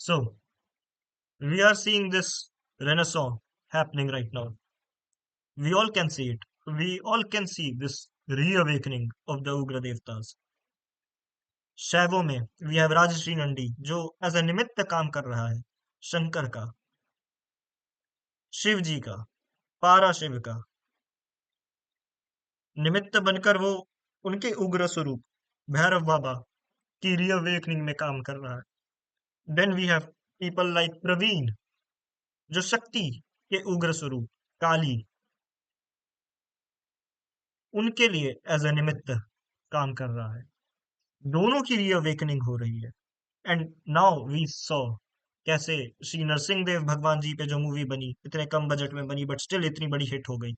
So, we are seeing this renaissance happening right now. We all can see it. We all can see this reawakening of the Ugra Devtas. शैवों में we have Rajshree Nandi जो as a निमित्त काम कर रहा है शंकर का, शिव जी का, पारा शिव का निमित्त बनकर वो उनके उग्र स्वरूप भैरव बाबा की रीअवेकनिंग में काम कर रहा है। Then we have people like Praveen जो शक्ति के उग्र स्वरूप काली उनके लिए एज अ निमित्त काम कर रहा है। दोनों की रीअवेकनिंग हो रही है। एंड नाउ वी सॉ कैसे श्री नरसिंह देव भगवान जी पे जो मूवी बनी इतने कम बजट में बनी बट स्टिल इतनी बड़ी हिट हो गई।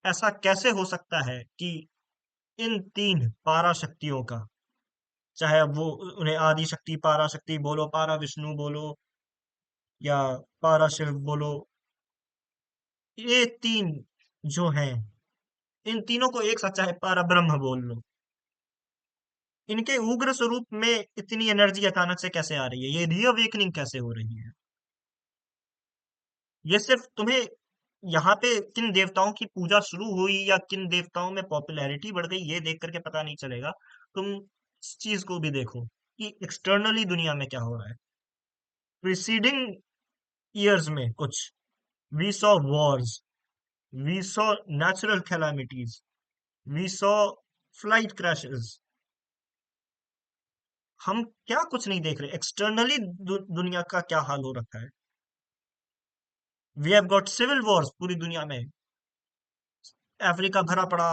ऐसा कैसे हो सकता है कि इन तीन पारा शक्तियों का, चाहे अब वो उन्हें आदि शक्ति पारा शक्ति बोलो, पारा विष्णु बोलो या पारा शिव बोलो, ये तीन जो हैं इन तीनों को एक साथ चाहे पारा ब्रह्म बोल लो, इनके उग्र स्वरूप में इतनी एनर्जी अचानक से कैसे आ रही है, ये रीअवेकनिंग कैसे हो रही है। ये सिर्फ तुम्हें यहाँ पे किन देवताओं की पूजा शुरू हुई या किन देवताओं में पॉपुलैरिटी बढ़ गई ये देख करके पता नहीं चलेगा। तुम इस चीज को भी देखो कि एक्सटर्नली दुनिया में क्या हो रहा है। प्रिसीडिंग ईयर्स में कुछ we saw wars, we saw natural calamities, we saw flight crashes. हम क्या कुछ नहीं देख रहे एक्सटर्नली दुनिया का क्या हाल हो रखा है। We have got civil wars पूरी दुनिया में, अफ्रीका भरा पड़ा,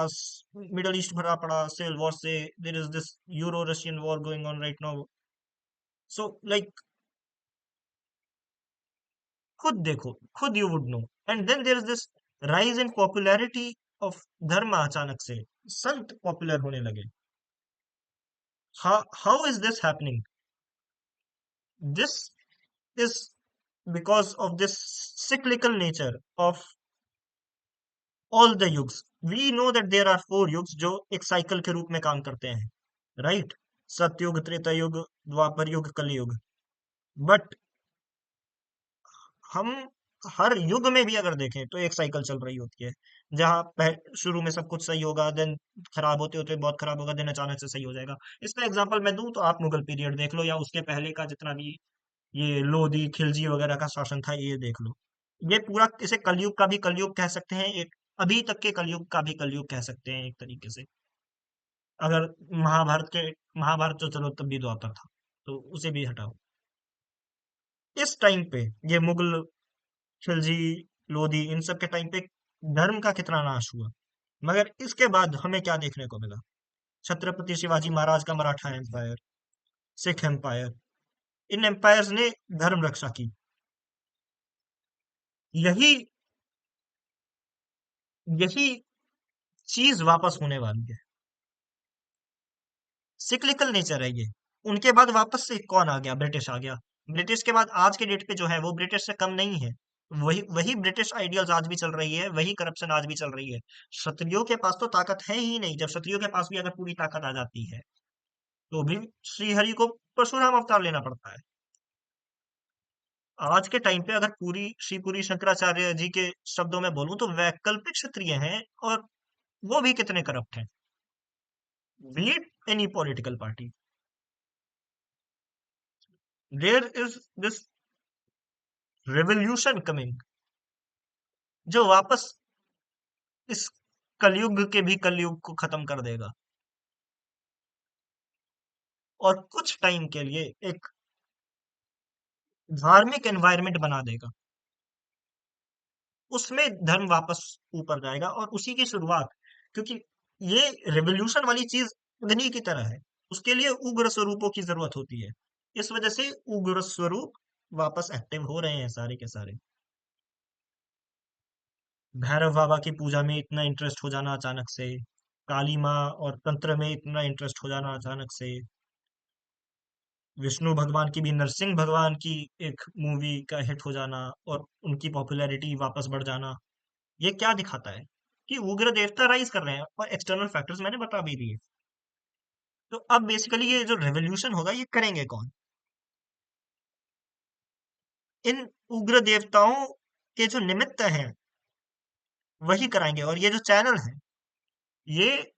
मिडल ईस्ट भरा पड़ा सिविल वॉर से। There is this Euro Russian war going on right now. So like खुद देखो, खुद you would know. And then there is this rise in popularity of dharma. अचानक से संत पॉपुलर होने लगे। How is this happening? This is because of this cyclical nature of all the yugs. We know that there are four yugs जो एक cycle के रूप में काम करते हैं, राइट? सतयुग, त्रेता युग, द्वापर युग, कलयुग। बट हम हर युग में भी अगर देखें तो एक साइकिल चल रही होती है जहाँ शुरू में सब कुछ सही होगा, देन खराब होते होते बहुत खराब होगा, देन अचानक से सही हो जाएगा। इसका एग्जांपल मैं दूं तो आप मुगल पीरियड देख लो या उसके पहले का जितना भी ये लोधी खिलजी वगैरह का शासन था ये देख लो। ये पूरा इसे कलयुग का भी कलयुग कह सकते हैं, एक अभी तक के कलयुग का भी कलयुग कह सकते हैं एक तरीके से। अगर महाभारत तो चलो तब भी द्वापर था तो उसे भी हटाओ। इस टाइम पे ये मुगल, खिलजी, लोधी इन सब के टाइम पे धर्म का कितना नाश हुआ। मगर इसके बाद हमें क्या देखने को मिला? छत्रपति शिवाजी महाराज का मराठा एम्पायर, सिख एम्पायर, इन एम्पायर्स ने धर्म रक्षा की। यही यही चीज वापस होने वाली है। सिक्लिकल नेचर है ये। उनके बाद वापस से कौन आ गया? ब्रिटिश आ गया। ब्रिटिश के बाद आज के डेट पे जो है वो ब्रिटिश से कम नहीं है। वही वही ब्रिटिश आइडियल्स आज भी चल रही है, वही करप्शन आज भी चल रही है। क्षत्रियों के पास तो ताकत है ही नहीं। जब क्षत्रियों के पास भी अगर पूरी ताकत आ जाती है तो भी श्रीहरि को परशुराम अवतार लेना पड़ता है। आज के टाइम पे अगर पूरी शंकराचार्य जी के शब्दों में बोलूं तो वैकल्पिक क्षत्रिय हैं, और वो भी कितने करप्ट हैं। Beat any political party, there is this revolution coming जो वापस इस कलयुग के भी कलयुग को खत्म कर देगा और कुछ टाइम के लिए एक धार्मिक एनवायरनमेंट बना देगा। उसमें धर्म वापस ऊपर जाएगा और उसी की शुरुआत, क्योंकि ये रेवोल्यूशन वाली चीज अग्नि की तरह है, उसके लिए उग्र स्वरूपों की जरूरत होती है। इस वजह से उग्र स्वरूप वापस एक्टिव हो रहे हैं सारे के सारे। भैरव बाबा की पूजा में इतना इंटरेस्ट हो जाना अचानक से, काली माँ और तंत्र में इतना इंटरेस्ट हो जाना अचानक से, विष्णु भगवान की भी नरसिंह भगवान की एक मूवी का हिट हो जाना और उनकी पॉपुलैरिटी वापस बढ़ जाना, ये क्या दिखाता है? कि उग्र देवता राइज कर रहे हैं और एक्सटर्नल फैक्टर्स मैंने बता भी दिए। तो अब बेसिकली ये जो रेवोल्यूशन होगा ये करेंगे कौन? इन उग्र देवताओं के जो निमित्त हैं वही कराएंगे। और ये जो चैनल है, ये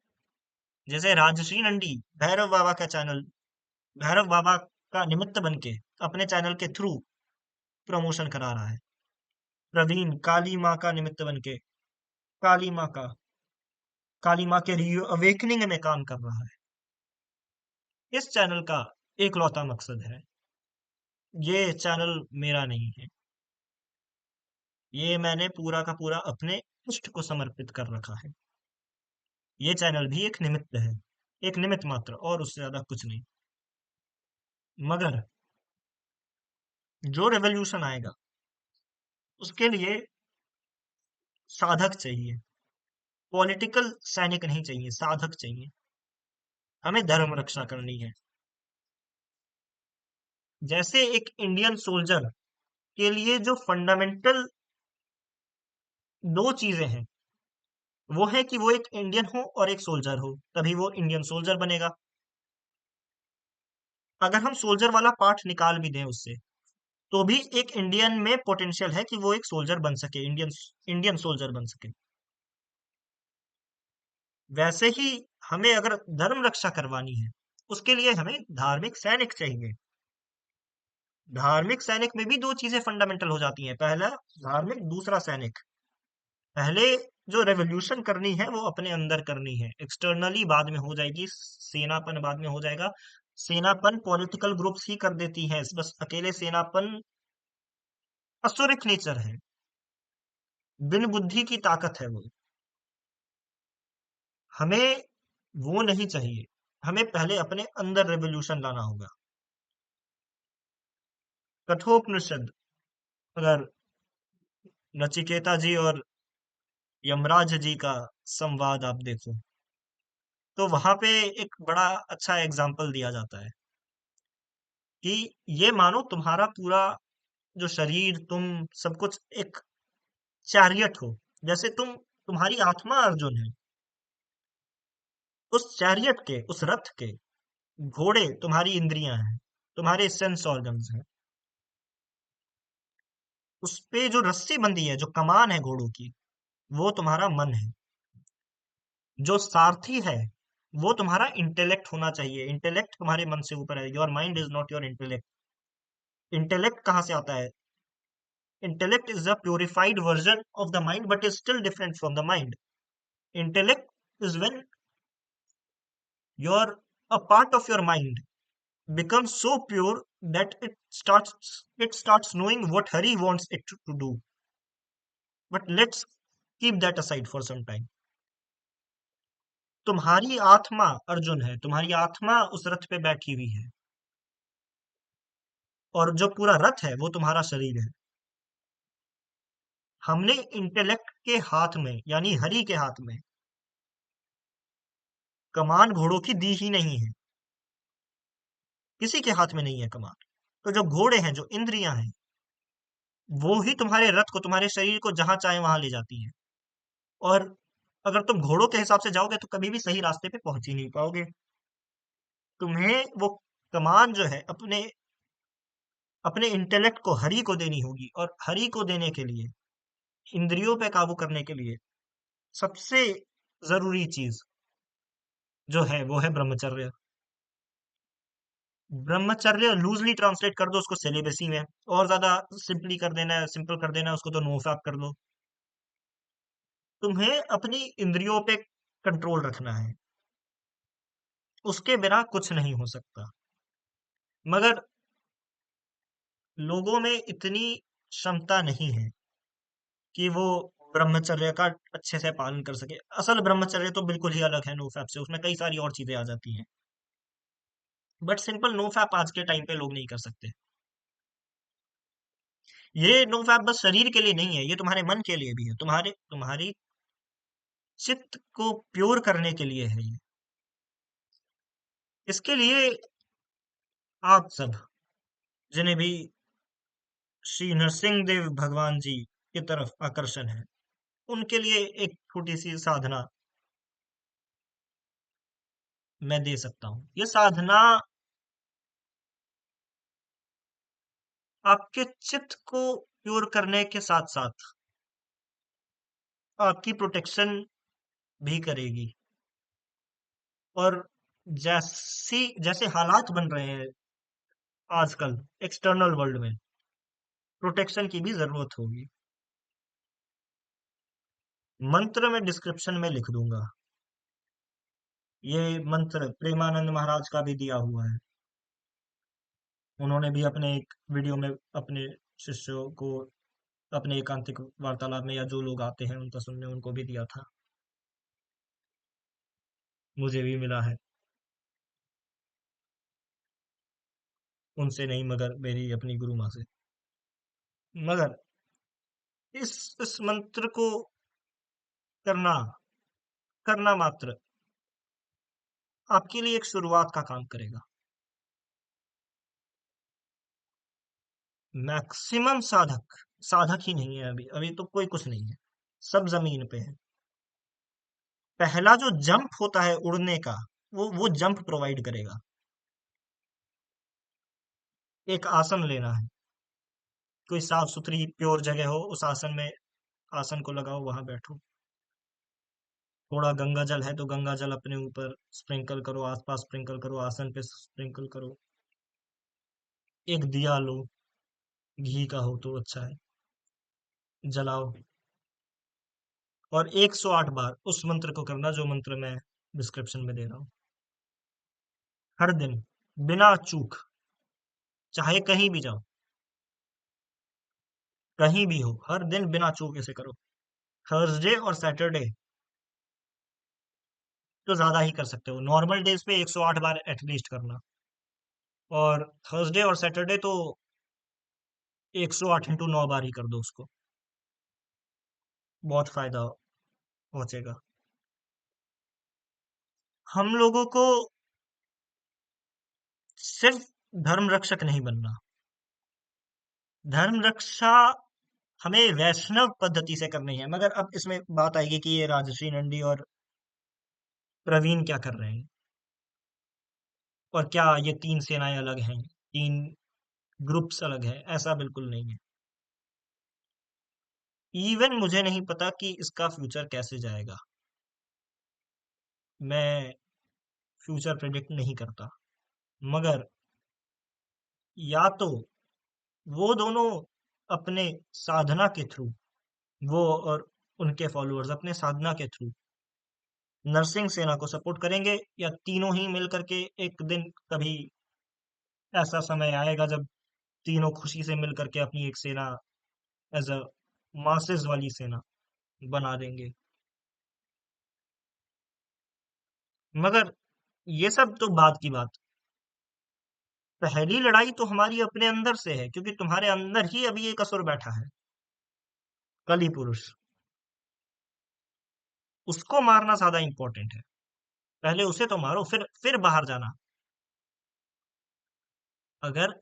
जैसे राजश्री नंदी भैरव बाबा का चैनल, भैरव बाबा का निमित्त बन के अपने चैनल के थ्रू प्रमोशन करा रहा है। प्रवीण काली माँ का निमित्त बन के काली माँ का काली माँ के री अवेकनिंग में काम कर रहा है। इस चैनल का एकलौता मकसद है, ये चैनल मेरा नहीं है, ये मैंने पूरा का पूरा अपने इष्ट को समर्पित कर रखा है। ये चैनल भी एक निमित्त है, एक निमित्त मात्र, और उससे ज्यादा कुछ नहीं। मगर जो रेवोल्यूशन आएगा उसके लिए साधक चाहिए, पॉलिटिकल सैनिक नहीं चाहिए, साधक चाहिए। हमें धर्म रक्षा करनी है। जैसे एक इंडियन सोल्जर के लिए जो फंडामेंटल दो चीजें हैं, वो है कि वो एक इंडियन हो और एक सोल्जर हो, तभी वो इंडियन सोल्जर बनेगा। अगर हम सोल्जर वाला पार्ट निकाल भी दें उससे, तो भी एक इंडियन में पोटेंशियल है कि वो एक सोल्जर बन सके, इंडियन इंडियन सोल्जर बन सके। वैसे ही हमें अगर धर्म रक्षा करवानी है, उसके लिए हमें धार्मिक सैनिक चाहिए। धार्मिक सैनिक में भी दो चीजें फंडामेंटल हो जाती हैं, पहला धार्मिक, दूसरा सैनिक। पहले जो रेवोल्यूशन करनी है वो अपने अंदर करनी है, एक्सटर्नली बाद में हो जाएगी, सेनापन बाद में हो जाएगा। सेनापन पॉलिटिकल ग्रुप्स ही कर देती हैं, बस अकेले सेनापन असुरिक नेचर है, बिन बुद्धि की ताकत है वो। हमें वो नहीं चाहिए, हमें पहले अपने अंदर रेवोल्यूशन लाना होगा। कठोपनिषद, अगर नचिकेता जी और यमराज जी का संवाद आप देखो, तो वहां पे एक बड़ा अच्छा एग्जाम्पल दिया जाता है कि ये मानो तुम्हारा पूरा जो शरीर, तुम सब कुछ एक चैरियट हो। जैसे तुम्हारी आत्मा अर्जुन है, उस चैरियट के, उस रथ के घोड़े तुम्हारी इंद्रियां हैं, तुम्हारे सेंस ऑर्गन्स हैं। उस पे जो रस्सी बंधी है, जो कमान है घोड़ों की, वो तुम्हारा मन है। जो सारथी है वो तुम्हारा इंटेलेक्ट होना चाहिए। इंटेलेक्ट तुम्हारे मन से ऊपर है, your mind is not your intellect. Intellect कहाँ से आता है? Intellect is the purified version of the mind but is still different from the mind. Intellect is when your a part of your mind becomes so pure that it starts knowing what Hari wants it to do. But let's keep that aside for some time. तुम्हारी आत्मा अर्जुन है, तुम्हारी आत्मा उस रथ पे बैठी हुई है, और जो पूरा रथ है वो तुम्हारा शरीर है। हमने इंटेलेक्ट के हाथ में, यानी हरि के हाथ में, कमान घोड़ों की दी ही नहीं है। किसी के हाथ में नहीं है कमान। तो जो घोड़े हैं, जो इंद्रियां हैं, वो ही तुम्हारे रथ को, तुम्हारे शरीर को जहां चाहे वहां ले जाती हैं। और अगर तुम घोड़ों के हिसाब से जाओगे तो कभी भी सही रास्ते पे पहुंच ही नहीं पाओगे। तुम्हें वो कमान जो है अपने अपने इंटेलेक्ट को, हरि को देनी होगी। और हरि को देने के लिए, इंद्रियों पे काबू करने के लिए, सबसे जरूरी चीज जो है वो है ब्रह्मचर्य। ब्रह्मचर्य लूजली ट्रांसलेट कर दो उसको सेलिबेसी में, और ज्यादा सिंपली कर देना है, सिंपल कर देना है उसको, तो नोफैप कर दो। तुम्हें अपनी इंद्रियों पे कंट्रोल रखना है, उसके बिना कुछ नहीं हो सकता। मगर लोगों में इतनी क्षमता नहीं है कि वो ब्रह्मचर्य का अच्छे से पालन कर सके। असल ब्रह्मचर्य तो बिल्कुल ही अलग है नोफैप से, उसमें कई सारी और चीजें आ जाती हैं। बट सिंपल नोफैप आज के टाइम पे लोग नहीं कर सकते। ये नोफैप बस शरीर के लिए नहीं है, ये तुम्हारे मन के लिए भी है, तुम्हारे तुम्हारी चित्त को प्योर करने के लिए है ये। इसके लिए आप सब, जिन्हें भी श्री नरसिंह देव भगवान जी की तरफ आकर्षण है, उनके लिए एक छोटी सी साधना मैं दे सकता हूँ। ये साधना आपके चित्त को प्योर करने के साथ साथ आपकी प्रोटेक्शन भी करेगी। और जैसे हालात बन रहे हैं आजकल एक्सटर्नल वर्ल्ड में, प्रोटेक्शन की भी जरूरत होगी। मंत्र में डिस्क्रिप्शन में लिख दूंगा। ये मंत्र प्रेमानंद महाराज का भी दिया हुआ है। उन्होंने भी अपने एक वीडियो में अपने शिष्यों को अपने एकांतिक वार्तालाप में, या जो लोग आते हैं उनका सुनने, उनको भी दिया था। मुझे भी मिला है, उनसे नहीं मगर मेरी अपनी गुरु माँ से। मगर इस मंत्र को करना करना मात्र आपके लिए एक शुरुआत का काम करेगा। मैक्सिमम साधक साधक ही नहीं है, अभी अभी तो कोई कुछ नहीं है, सब जमीन पे है। पहला जो जंप होता है उड़ने का, वो जंप प्रोवाइड करेगा। एक आसन लेना है, कोई साफ सुथरी प्योर जगह हो, उस आसन में, आसन को लगाओ, वहां बैठो। थोड़ा गंगा जल है तो गंगा जल अपने ऊपर स्प्रिंकल करो, आसपास स्प्रिंकल करो, आसन पे स्प्रिंकल करो। एक दिया लो, घी का हो तो अच्छा है, जलाओ। और 108 बार उस मंत्र को करना जो मंत्र मैं डिस्क्रिप्शन में दे रहा हूँ, हर दिन, बिना चूक। चाहे कहीं भी जाओ, कहीं भी हो, हर दिन बिना चूक इसे करो। थर्सडे और सैटरडे तो ज्यादा ही कर सकते हो, नॉर्मल डेज पे 108 बार एटलीस्ट करना। और थर्सडे और सैटरडे तो 108 × 9 बार ही कर दो उसको, बहुत फायदा पहुंचेगा। हम लोगों को सिर्फ धर्म रक्षक नहीं बनना, धर्म रक्षा हमें वैष्णव पद्धति से करनी है। मगर अब इसमें बात आएगी कि ये राजश्री नंदी और प्रवीण क्या कर रहे हैं, और क्या ये तीन सेनाएं अलग हैं, तीन ग्रुप्स अलग हैं? ऐसा बिल्कुल नहीं है। इवन मुझे नहीं पता कि इसका फ्यूचर कैसे जाएगा। मैं फ्यूचर प्रेडिक्ट नहीं करता, मगर या तो वो दोनों अपने साधना के थ्रू, वो और उनके फॉलोअर्स अपने साधना के थ्रू नरसिंह सेना को सपोर्ट करेंगे, या तीनों ही मिलकर के एक दिन कभी ऐसा समय आएगा जब तीनों खुशी से मिलकर के अपनी एक सेना, एज अ मासेस वाली सेना बना देंगे। मगर ये सब तो बात की बात, पहली लड़ाई तो हमारी अपने अंदर से है, क्योंकि तुम्हारे अंदर ही अभी एक असुर बैठा है, कली पुरुष। उसको मारना ज्यादा इंपॉर्टेंट है। पहले उसे तो मारो, फिर बाहर जाना। अगर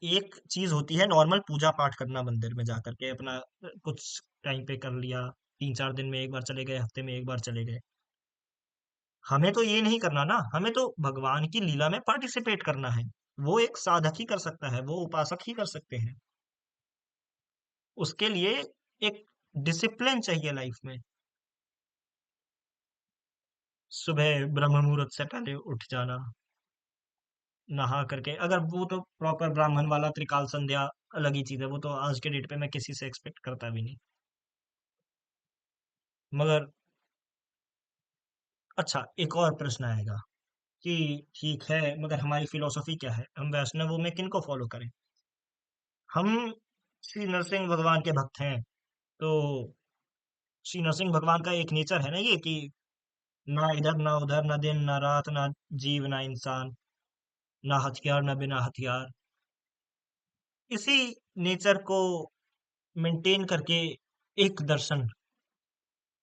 एक चीज होती है नॉर्मल पूजा पाठ करना, मंदिर में जाकर के अपना कुछ टाइम पे कर लिया, 3-4 दिन में एक बार चले गए, हफ्ते में एक बार चले गए। हमें तो ये नहीं करना ना, हमें तो भगवान की लीला में पार्टिसिपेट करना है। वो एक साधक ही कर सकता है, वो उपासक ही कर सकते हैं। उसके लिए एक डिसिप्लिन चाहिए लाइफ में। सुबह ब्रह्म मुहूर्त से पहले उठ जाना, नहा करके, अगर वो तो प्रॉपर ब्राह्मण वाला त्रिकाल संध्या अलग ही चीज है, वो तो आज के डेट पे मैं किसी से एक्सपेक्ट करता भी नहीं। मगर अच्छा, एक और प्रश्न आएगा कि ठीक है, मगर हमारी फिलोसॉफी क्या है, हम वैष्णवों में किन को फॉलो करें? हम श्री नरसिंह भगवान के भक्त हैं, तो श्री नरसिंह भगवान का एक नेचर है ना ये, कि ना इधर ना उधर, ना दिन ना रात, ना जीव ना इंसान, ना हथियार ना बिना हथियार। इसी नेचर को मेंटेन करके एक दर्शन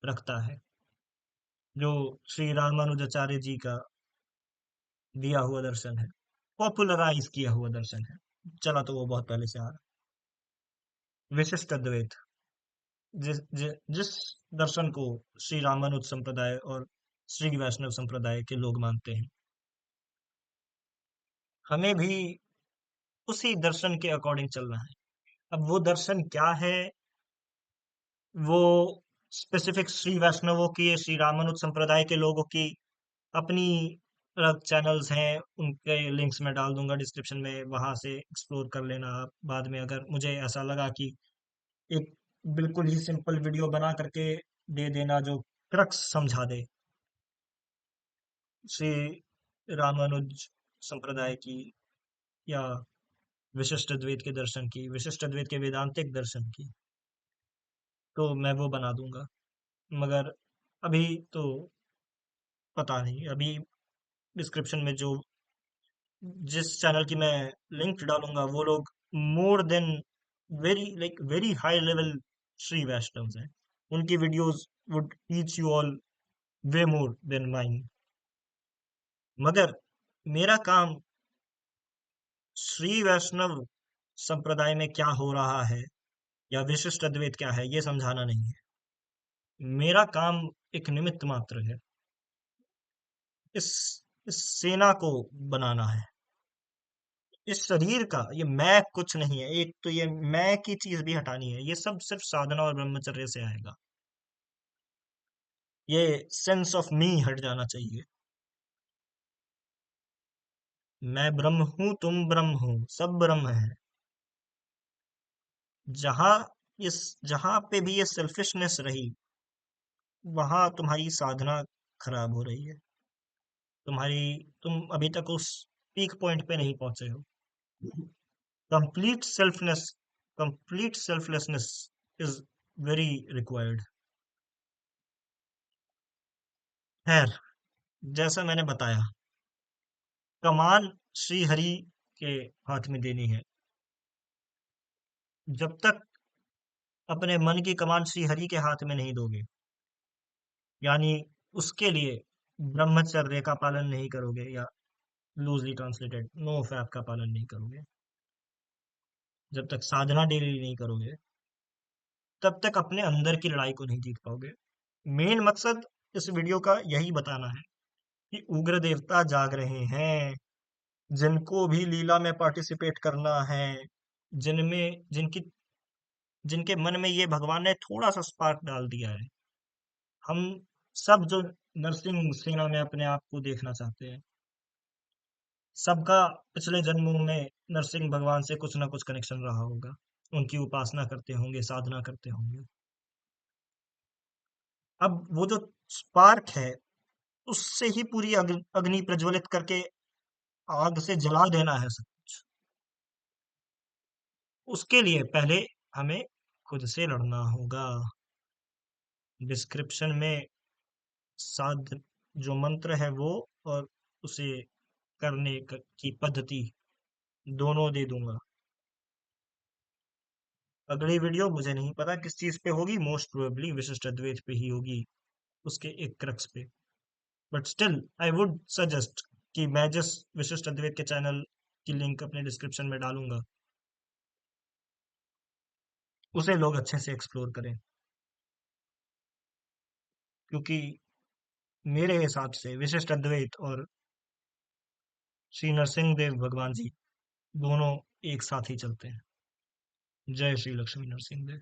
रखता है, जो श्री रामानुजाचार्य जी का दिया हुआ दर्शन है, पॉपुलराइज किया हुआ दर्शन है। चला तो वो बहुत पहले से आ रहा है, विशिष्ट अद्वैत। जिस दर्शन को श्री रामानुज संप्रदाय और श्री वैष्णव संप्रदाय के लोग मानते हैं, हमें भी उसी दर्शन के अकॉर्डिंग चलना है। अब वो दर्शन क्या है, वो स्पेसिफिक श्री वैष्णवों की, श्री रामानुज संप्रदाय के लोगों की अपनी अलग चैनल्स हैं, उनके लिंक्स मैं डाल दूंगा डिस्क्रिप्शन में, वहां से एक्सप्लोर कर लेना आप। बाद में अगर मुझे ऐसा लगा कि एक बिल्कुल ही सिंपल वीडियो बना करके दे देना जो क्रक्स समझा दे श्री रामानुज संप्रदाय की, या विशिष्ट द्वैत के दर्शन की, विशिष्ट द्वैत के वेदांतिक दर्शन की, तो मैं वो बना दूंगा। मगर अभी तो पता नहीं। अभी डिस्क्रिप्शन में जो जिस चैनल की मैं लिंक डालूंगा, वो लोग more than very high level Shri Vaishnav हैं। उनकी videos would teach you all way more than mine. मगर मेरा काम श्री वैष्णव संप्रदाय में क्या हो रहा है या विशिष्ट अद्वैत क्या है, ये समझाना नहीं है। मेरा काम एक निमित्त मात्र है। इस इस सेना को बनाना है। इस शरीर का ये मैं कुछ नहीं है। एक तो ये मैं की चीज भी हटानी है। ये सब सिर्फ साधना और ब्रह्मचर्य से आएगा। ये सेंस ऑफ मी हट जाना चाहिए। मैं ब्रह्म हूं, तुम ब्रह्म हो, सब ब्रह्म है। जहां इस जहां पे भी ये सेल्फिशनेस रही, वहां तुम्हारी साधना खराब हो रही है। तुम्हारी तुम अभी तक उस पीक पॉइंट पे नहीं पहुंचे हो। Complete selfness, complete selflessness is very required. खैर, जैसा मैंने बताया, कमान श्री हरि के हाथ में देनी है। जब तक अपने मन की कमान श्री हरि के हाथ में नहीं दोगे, यानी उसके लिए ब्रह्मचर्य का पालन नहीं करोगे, या लूजली ट्रांसलेटेड नो फैप का पालन नहीं करोगे, जब तक साधना डेली नहीं करोगे, तब तक अपने अंदर की लड़ाई को नहीं जीत पाओगे। मेन मकसद इस वीडियो का यही बताना है कि उग्र देवता जाग रहे हैं। जिनको भी लीला में पार्टिसिपेट करना है, जिनमें जिनकी जिनके मन में ये भगवान ने थोड़ा सा स्पार्क डाल दिया है, हम सब जो नरसिंह सेना में अपने आप को देखना चाहते हैं, सबका पिछले जन्मों में नरसिंह भगवान से कुछ ना कुछ कनेक्शन रहा होगा। उनकी उपासना करते होंगे, साधना करते होंगे। अब वो जो स्पार्क है, उससे ही पूरी अग्नि प्रज्वलित करके आग से जला देना है सब कुछ। उसके लिए पहले हमें खुद से लड़ना होगा। डिस्क्रिप्शन में साध जो मंत्र है वो, और उसे करने की पद्धति दोनों दे दूंगा। अगली वीडियो मुझे नहीं पता किस चीज पे होगी, मोस्ट प्रोबेबली विशिष्ट अद्वैत पे ही होगी, उसके एक क्रक्स पे। But still I would suggest कि मैं जिस विशिष्ट अद्वैत के चैनल की लिंक अपने डिस्क्रिप्शन में डालूंगा, उसे लोग अच्छे से एक्सप्लोर करें। क्योंकि मेरे हिसाब से विशिष्ट अद्वैत और श्री नरसिंह देव भगवान जी दोनों एक साथ ही चलते हैं। जय श्री लक्ष्मी नरसिंह देव।